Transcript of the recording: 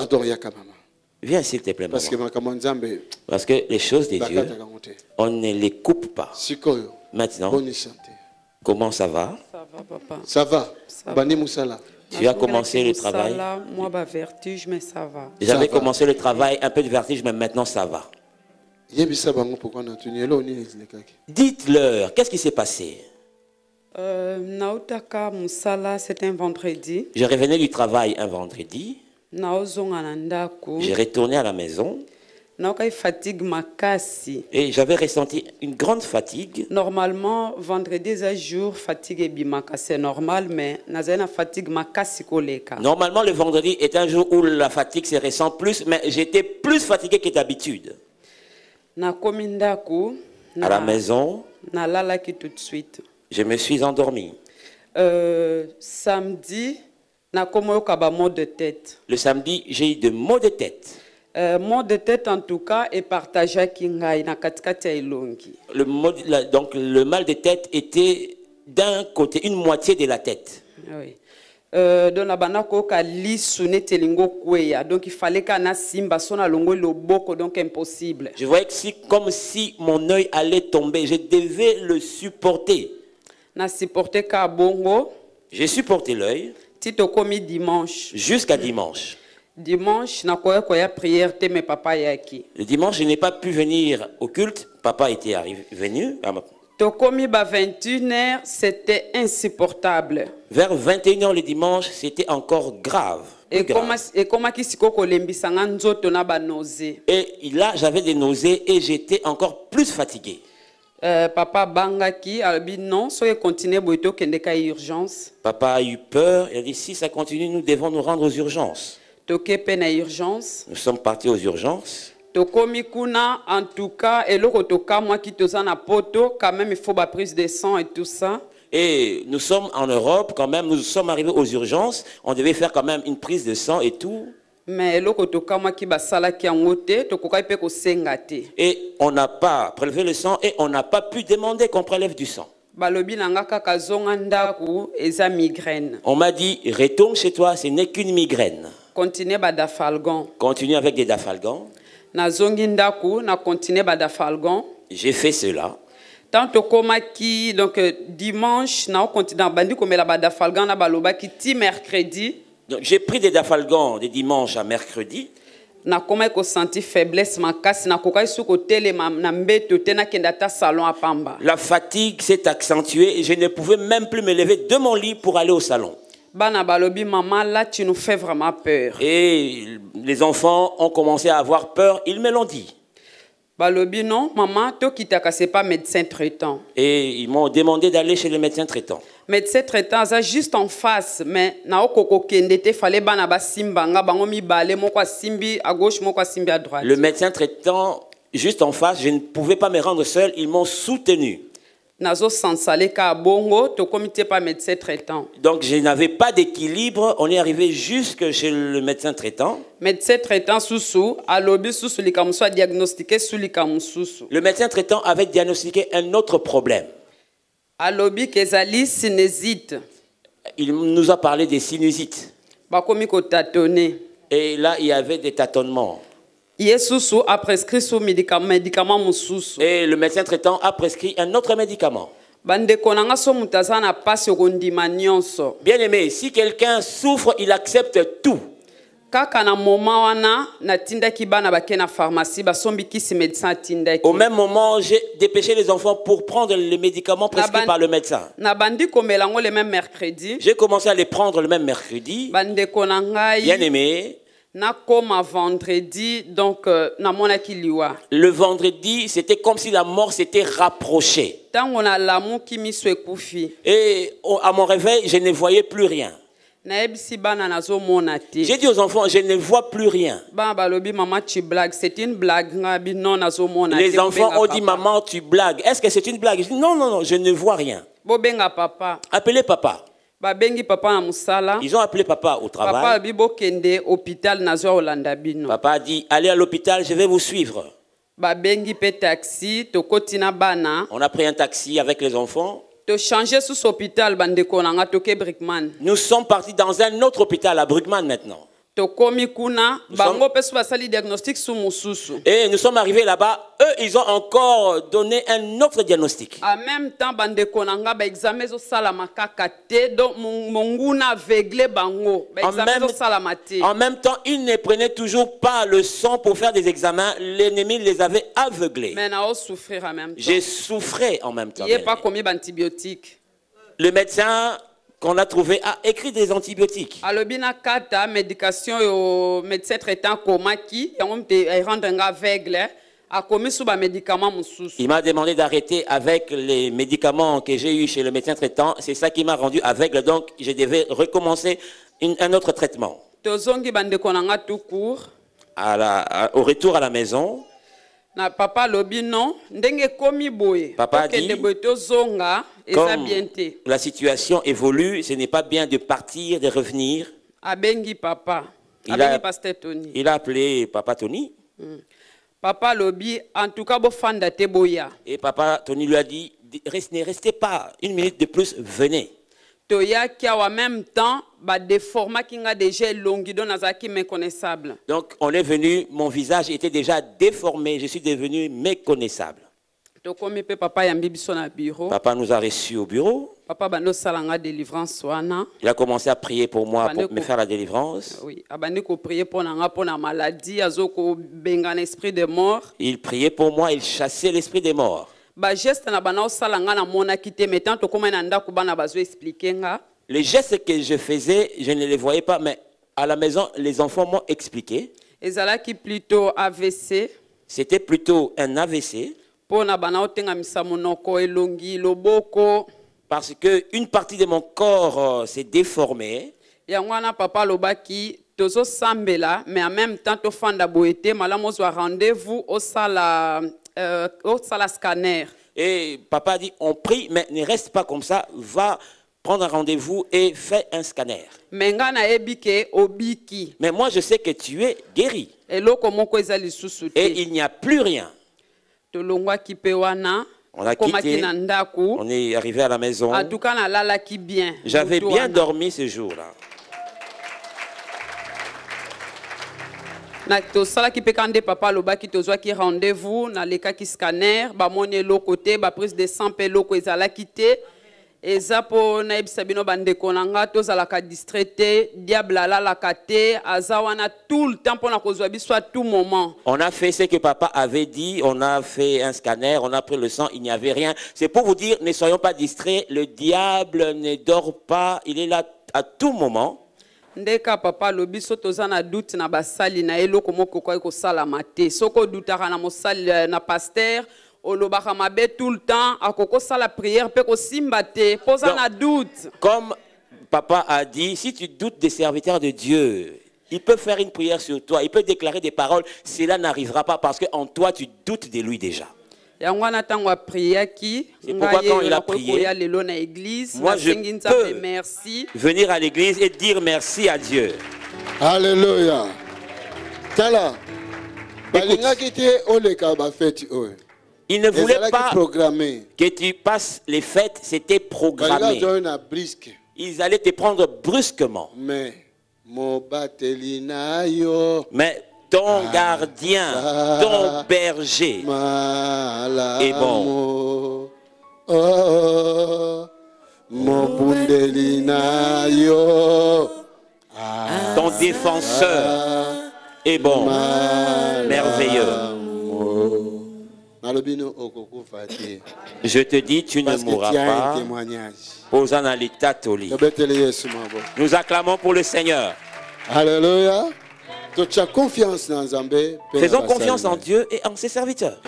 Pardon, Yaka maman. Viens s'il te plaît, maman. Parce que les choses de Dieu, on ne les coupe pas. Maintenant, bonne santé. Comment ça va? Ça va, papa. Ça va. Bani Moussala. Tu as commencé le travail? Moi, vertige, mais ça va. J'avais commencé le travail, un peu de vertige, mais maintenant ça va. Dites-leur, qu'est-ce qui s'est passé? Nautaka Moussala, c'est un vendredi. Je revenais du travail un vendredi. J'ai retourné à la maison. Et j'avais ressenti une grande fatigue. Normalement, vendredi est un jour fatigue bimaka, c'est normal, mais nazana fatigue makasi koleka. Normalement, le vendredi est un jour où la fatigue se ressent plus, mais j'étais plus fatigué que d'habitude. Na komindaku. À la maison. Na lalaki tout de suite. Je me suis endormi. Samedi, na komoyoka ba maux de tête. Le samedi, j'ai eu de maux de tête. Maux de tête en tout cas est partagé à Kingai na katikati ya ilongi. Donc le mal de tête était d'un côté, une moitié de la tête. Oui. Donc la banako ka lisune telingo kweya, donc il fallait qu'ana simba sona longo le boko, donc impossible. Je voyais que comme si mon œil allait tomber, je devais le supporter. Na supporté ka bongo. J'ai supporté l'œil. Tito komi dimanche. Jusqu'à dimanche. Dimanche, na koya prière te me papa yaki. Le dimanche, je n'ai pas pu venir au culte. Papa était venu. Tokomi ba 21h, c'était insupportable. Vers 21h le dimanche, c'était encore grave. Et comment kisiko kolembisanga nzoto na ba nausée. Et là, j'avais des nausées et j'étais encore plus fatigué. Papa bangaki albi non, soyez continuer boito kendeka urgence. Papa a eu peur, il a dit si ça continue, nous devons nous rendre aux urgences. Toke pena urgence. Nous sommes partis aux urgences. Tokomi kuna en tout cas et le toka moi qui toza na poto quand même il faut ba prise de sang et tout ça. Et nous sommes en Europe quand même, nous sommes arrivés aux urgences, on devait faire quand même une prise de sang et tout. Mais le toka moi qui ba sala ki angote tokoka ipe ko sengate. Et on n'a pas prélevé le sang et on n'a pas pu demander qu'on prélève du sang. Balobi nanga kaka zonga ndaku eza migraine. On m'a dit retourne chez toi, ce n'est qu'une migraine. Continue ba dafalgan. Continue avec des dafalgan. Na zongi ndaku na continue ba dafalgan. J'ai fait cela. Tant koma ki donc dimanche na continue bandi komela ba dafalgan na baloba ki ti mercredi. Donc j'ai pris des dafalgan de dimanche à mercredi. Na koma ko senti faiblesse makasi na kokai suko tele na mbeto tena kenda ta salon à Pamba. La fatigue s'est accentuée et je ne pouvais même plus me lever de mon lit pour aller au salon. Bana balobi maman là tu nous fais vraiment peur. Et les enfants ont commencé à avoir peur, ils me l'ont dit. Balobi non maman to kitaka c'est pas médecin traitant. Et ils m'ont demandé d'aller chez le médecin traitant. Médecin traitant ça juste en face mais na okoko kende te fallait bana ba simbanga bango mi balé moko simbi à gauche moko simbi à droite. Le médecin traitant juste en face, je ne pouvais pas me rendre seul, ils m'ont soutenu. Nazo sansale ka bongo to comité pas médecin traitant. Donc je n'avais pas d'équilibre, on est arrivé jusque chez le médecin traitant. Médecin traitant susu alobi susu likamuso a diagnostiqué sous likamususu. Le médecin traitant avait diagnostiqué un autre problème. Alobi kezali sinusite. Il nous a parlé des sinusites. Bakomi ko tâtonner. Et là il y avait des tâtonnements. Yesusu a prescrit ce médicament mususu. Et le médecin traitant a prescrit un autre médicament. Bien aimé, si quelqu'un souffre, il accepte tout. Au même moment, j'ai dépêché les enfants pour prendre les médicaments prescrits par le médecin. J'ai commencé à les prendre le même mercredi. Bien aimé. Vendredi, donc, le vendredi, c'était comme si la mort s'était rapprochée. Et à mon réveil, je ne voyais plus rien. J'ai dit aux enfants, je ne vois plus rien. C'est une blague. Les enfants ont dit, maman, tu blagues. Est-ce que c'est une blague? Je dis, non, non, non, je ne vois rien. Appelez papa. Ils ont appelé papa au travail. Papa a dit, allez à l'hôpital, je vais vous suivre. On a pris un taxi avec les enfants. Nous sommes partis dans un autre hôpital à Brugman maintenant. Et nous sommes arrivés là-bas, eux, ils ont encore donné un autre diagnostic. En même temps, ils ne prenaient toujours pas le sang pour faire des examens. L'ennemi les avait aveuglés. J'ai souffert en même temps. Le médecin qu'on a trouvé a écrit des antibiotiques. Il m'a demandé d'arrêter avec les médicaments que j'ai eu chez le médecin traitant. C'est ça qui m'a rendu aveugle. Donc, je devais recommencer un autre traitement. Au retour à la maison, papa dit, comme la situation évolue, ce n'est pas bien de partir, de revenir. Il a appelé Papa Tony. Papa Lobi, en tout cas, et Papa Tony lui a dit, ne restez pas une minute de plus, venez. En même temps, donc on est venu, mon visage était déjà déformé, je suis devenu méconnaissable. Papa nous a reçus au bureau. Il a commencé à prier pour moi pour me faire la délivrance. Il priait pour moi, il chassait l'esprit des morts. Les gestes que je faisais, je ne les voyais pas, mais à la maison, les enfants m'ont expliqué. C'était plutôt un AVC. Parce qu'une partie de mon corps s'est déformée. Mais en même temps, rendez-vous au scanner. Et papa dit, on prie, mais ne reste pas comme ça, va prendre un rendez-vous et fais un scanner. Mais moi, je sais que tu es guéri. Et il n'y a plus rien. On a quitté, on est arrivé à la maison. J'avais bien dormi ce jour-là. Papa lobaki tozwaki rendez-vous na lekaki scanner ba moni lo côté ba prise de sang pe loko ezala kité eza po na ebisa bino bandeko nanga tozalaka distraité diable la kate azawana tout le temps pona kozwa biso à tout moment. On a fait ce que papa avait dit, on a fait un scanner, on a pris le sang, il n'y avait rien. C'est pour vous dire, ne soyons pas distraits, le diable ne dort pas, il est là à tout moment. Ndeka papa lobi soto zana doute na basali na eloko moko ko ko sala mate soko dutaka na mosali na pasteur olobaka mabe tout le temps akoko sala prière pe ko simbate posa na doute. Comme papa a dit, si tu doutes des serviteurs de Dieu, il peut faire une prière sur toi, il peut déclarer des paroles, cela n'arrivera pas parce que en toi tu doutes de lui déjà. C'est pourquoi quand il a prié, moi je peux venir à l'église et dire merci à Dieu. Alléluia. Il ne voulait pas que tu passes les fêtes, c'était programmé. Ils allaient te prendre brusquement. Mais ton gardien, ton berger est bon. Ton défenseur est bon, merveilleux. Je te dis, tu ne mourras pas. Nous acclamons pour le Seigneur. Alléluia. Faisons confiance en Dieu et en ses serviteurs.